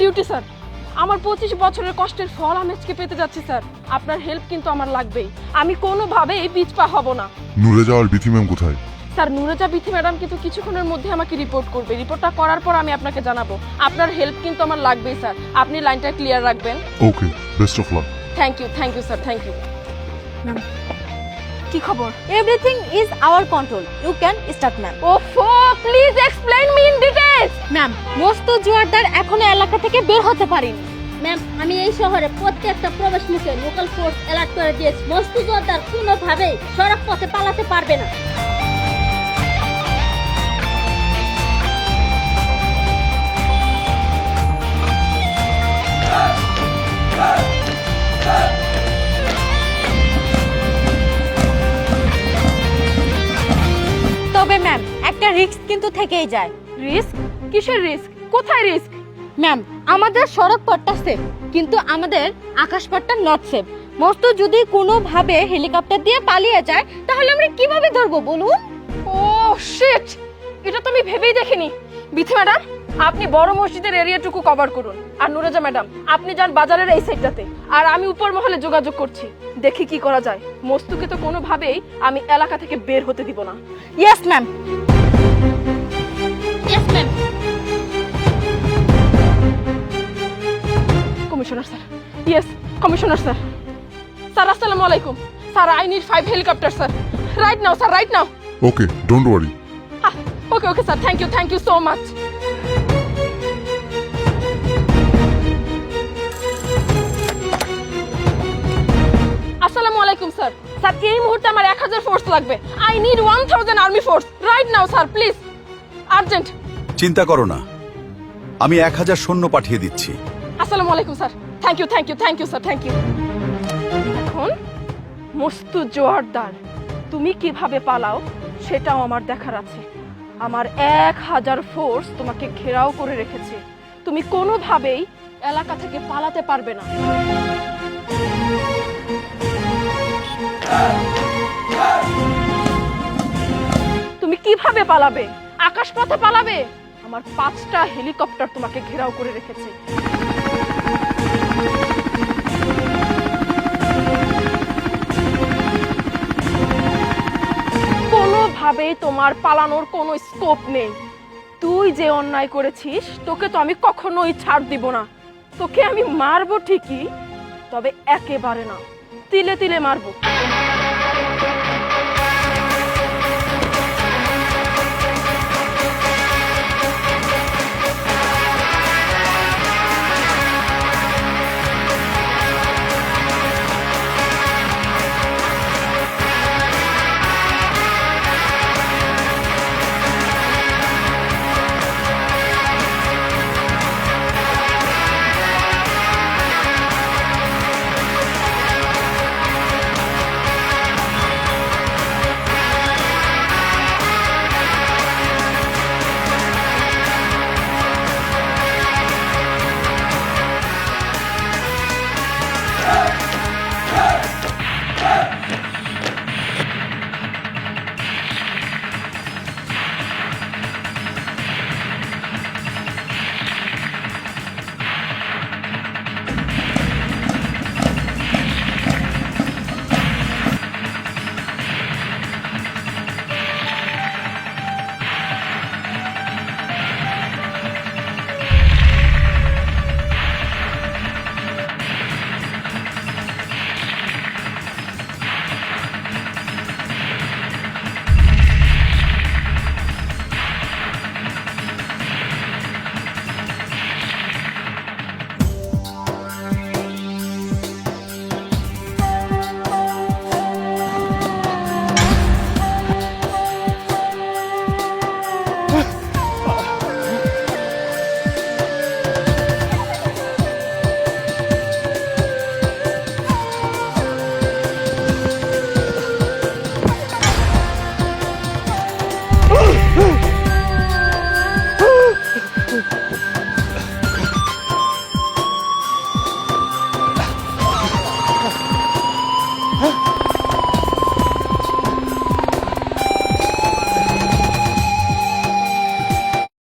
Duty sir. আমার 25 বছরের কষ্টের ফল আমি আজকে পেতে যাচ্ছি স্যার। আপনার হেল্প কিন্তু আমার লাগবেই। আমি কোনোভাবেই পিছপা হব না। নুরেজা আর বিথি ম্যাম কোথায়? স্যার নুরেজা বিথি ম্যাডাম কিন্তু কিছুক্ষণের মধ্যে আমাকে রিপোর্ট করবে। রিপোর্টটা করার পর আমি আপনাকে জানাবো। আপনার হেল্প কিন্তু আমার লাগবেই স্যার। আপনি লাইনটা ক্লিয়ার রাখবেন। Okay, best of luck. Thank you sir, thank you. কি খবর? Everything is our control. You can start, ma'am. ওফো, please explain me in details. Ma'am, মস্ত জোয়ারদার এখনো এলাকা থেকে বের হতে পারেনি। ম্যাম, আমি এই শহরে প্রত্যেকটা প্রবেশ মুখে লোকাল ফোর্স অ্যালার্ট করে দিয়েছি। মস্ত জোরদার কোনোভাবেই সড়ক পথে পালাতে পারবে না। তবে ম্যাম, একটা রিস্ক কিন্তু থেকেই যায়। রিস্ক? কিসের রিস্ক? কোথায় রিস্ক? ম্যাম, আমাদের সড়ক পথটা সেফ, কিন্তু আমাদের আকাশপথটা নট সেফ। মস্ত যদি কোনোভাবে হেলিকপ্টার দিয়ে পালিয়ে যায় তাহলে আমরা কিভাবে ধরবো বলুন? ও শিট, এটা তো আমি ভেবেই দেখিনি। বিথি ম্যাডাম, আপনি বড় মসজিদের এরিয়াটুকু কভার করুন, আর নুরেজা ম্যাডাম আপনি যান বাজারের এই সাইডটাতে, আর আমি উপর মহলে যোগাযোগ করছি। দেখি কি করা যায়। মস্তুকে তো কোনোভাবেই আমি এলাকা থেকে বের হতে দিব না। Yes ma'am. Yes ma'am. Commissioner sir. Yes commissioner sir. Sir আসসালামু আলাইকুম। Sir I need 5 helicopter sir. Right now sir, right now. Okay, don't worry. Okay sir, thank you so much. আসসালামু আলাইকুম স্যার। স্যার এই মুহূর্তে আমার 1000 force লাগবে। I need 1000 army force right now sir, please, urgent. চিন্তা করো না, আমি 1000 সৈন্য পাঠিয়ে দিচ্ছি। আসসালামু আলাইকুম sir. Thank you sir, thank you. এখন মস্তু জোয়ারদার, তুমি কিভাবে পালাও সেটাও আমার দেখার আছে। আমার 1000 ফোর্স তোমাকে ঘেরাও করে রেখেছে। তুমি কোনোভাবেই এলাকা থেকে পালাতে পারবে না। তুমি কিভাবে পালাবে? আকাশপথে পালাবে? আমার 5টা হেলিকপ্টার তোমাকে ঘেরাও করে রেখেছে। কোনোভাবেই তোমার পালানোর কোনো স্কোপ নেই। তুই যে অন্যায় করেছিস তোকে তো আমি কখনোই ছাড় দিব না। তোকে আমি মারবো ঠিকই, তবে একেবারে না, তিলে তিলে মারবো।